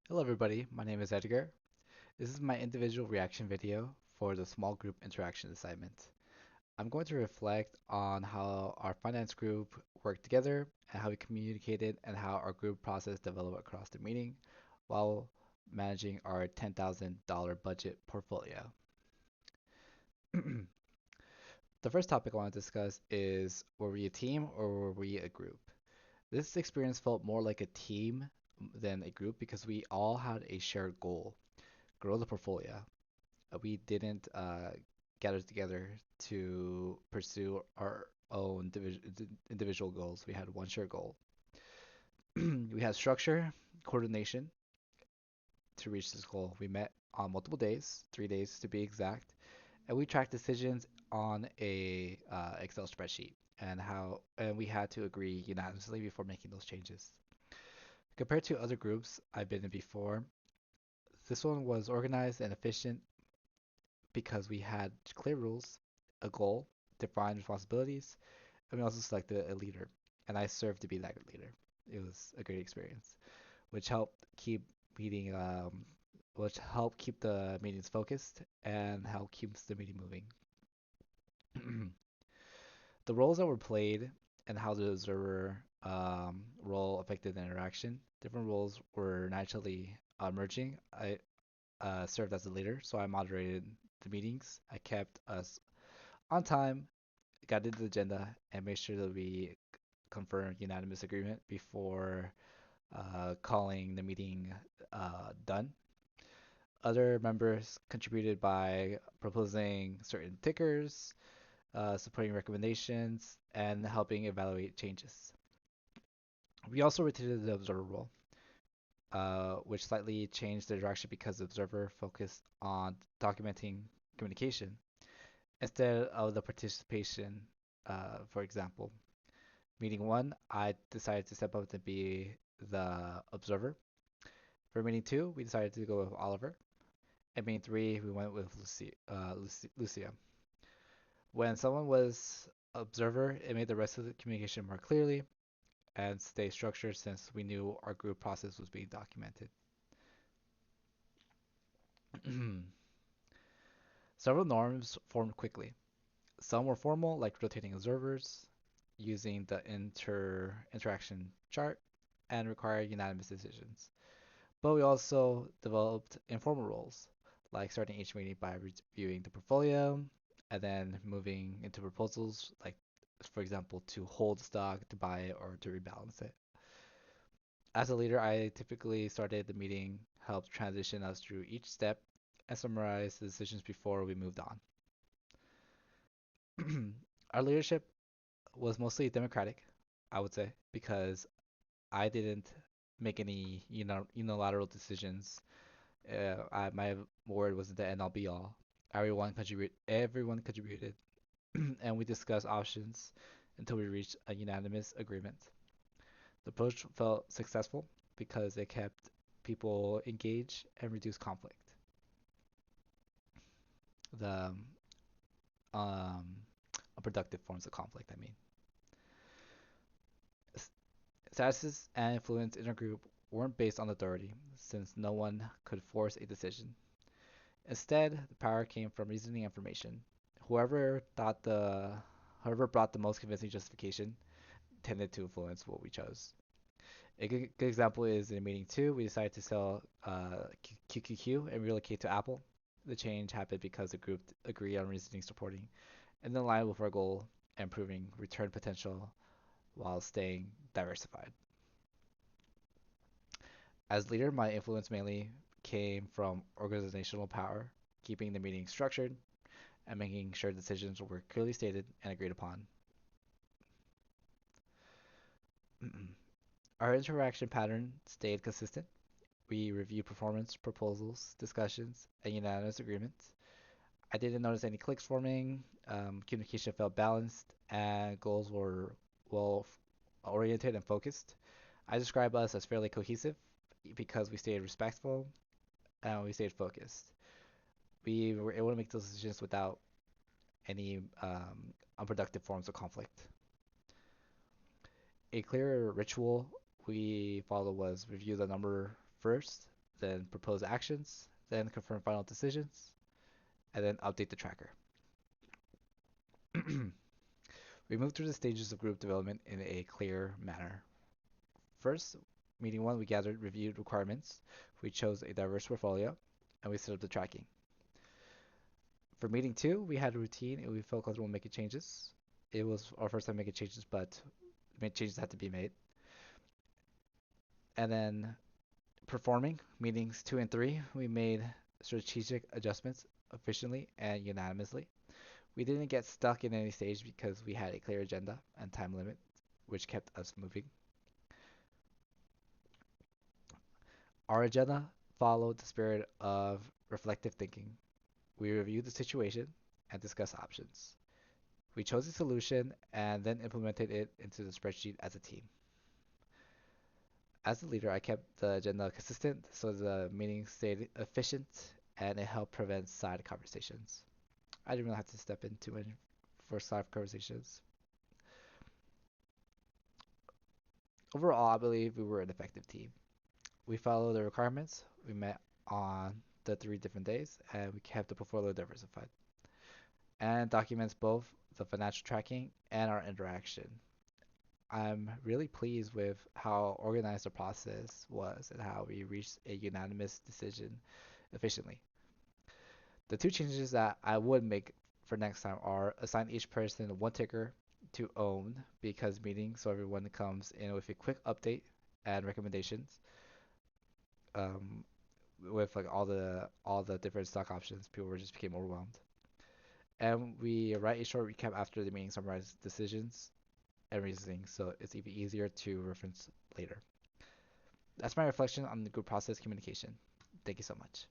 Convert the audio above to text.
Hello everybody, my name is Edgar. This is my individual reaction video for the small group interaction assignment. I'm going to reflect on how our finance group worked together and how we communicated and how our group process developed across the meeting while managing our $10,000 budget portfolio. The first topic I want to discuss is, were we a team or were we a group? This experience felt more like a team than a group because we all had a shared goal: grow the portfolio. We didn't gather together to pursue our own individual goals. We had one shared goal. We had structure, coordination to reach this goal. We met on multiple days, 3 days to be exact, and we tracked decisions on a Excel spreadsheet and we had to agree unanimously before making those changes. Compared to other groups I've been in before, this one was organized and efficient because we had clear rules, a goal, defined responsibilities, and we also selected a leader. And I served to be that leader. It was a great experience, which helped keep meeting, which helped keep the meetings focused and help keeps the meeting moving. The roles that were played and how the observer role affected the interaction. Different roles were naturally merging. I served as the leader, so I moderated the meetings. I kept us on time, got into the agenda, and made sure that we confirmed unanimous agreement before calling the meeting done. Other members contributed by proposing certain tickers, supporting recommendations, and helping evaluate changes. We also rotated the observer role, which slightly changed the direction because the observer focused on documenting communication instead of the participation. For example, meeting one, I decided to step up to be the observer. For meeting two, we decided to go with Oliver. And meeting three, we went with Lucia. When someone was observer, it made the rest of the communication more clearly and stay structured since we knew our group process was being documented. Several norms formed quickly. Some were formal, like rotating observers, using the interaction chart, and required unanimous decisions. But we also developed informal roles, like starting each meeting by reviewing the portfolio and then moving into proposals, like, for example, to hold stock, to buy it, or to rebalance it. As a leader, I typically started the meeting, helped transition us through each step, and summarize the decisions before we moved on. Our leadership was mostly democratic, I would say, because I didn't make any unilateral decisions. My word wasn't the end all be all. Everyone contributed, and we discussed options until we reached a unanimous agreement. The approach felt successful because it kept people engaged and reduced conflict. The um, unproductive forms of conflict, I mean. Statuses and influence in a group weren't based on authority, since no one could force a decision. Instead, the power came from reasoning information. Whoever thought the Whoever brought the most convincing justification tended to influence what we chose. A good example is in meeting two, we decided to sell QQQ and relocate to Apple. The change happened because the group agreed on reasoning supporting and in line with our goal, improving return potential while staying diversified. As leader, my influence mainly came from organizational power, keeping the meeting structured, and making sure decisions were clearly stated and agreed upon. Our interaction pattern stayed consistent. We reviewed performance, proposals, discussions, and unanimous agreements. I didn't notice any clicks forming. Communication felt balanced, and goals were well oriented and focused. I describe us as fairly cohesive because we stayed respectful and we stayed focused. We were able to make those decisions without any unproductive forms of conflict. A clear ritual we followed was review the number first, then propose actions, then confirm final decisions, and then update the tracker. We moved through the stages of group development in a clear manner. First, meeting one, we gathered reviewed requirements, we chose a diverse portfolio, and we set up the tracking. For meeting two, we had a routine and we felt comfortable making changes. It was our first time making changes, but changes had to be made. And then performing meetings two and three, we made strategic adjustments efficiently and unanimously. We didn't get stuck in any stage because we had a clear agenda and time limit, which kept us moving. Our agenda followed the spirit of reflective thinking. We reviewed the situation and discussed options. We chose a solution and then implemented it into the spreadsheet as a team. As the leader, I kept the agenda consistent so the meeting stayed efficient and it helped prevent side conversations. I didn't really have to step in too much for side conversations. Overall, I believe we were an effective team. We followed the requirements, we met on the 3 different days, and we kept the portfolio diversified. And documents both the financial tracking and our interaction. I'm really pleased with how organized the process was and how we reached a unanimous decision efficiently. The two changes that I would make for next time are assign each person one ticker to own because meeting so everyone comes in with a quick update and recommendations. Um, with like all the different stock options, people were just became overwhelmed. And we write a short recap after the meeting, summarize decisions and reasoning, so it's even easier to reference later. That's my reflection on the group process communication. Thank you so much.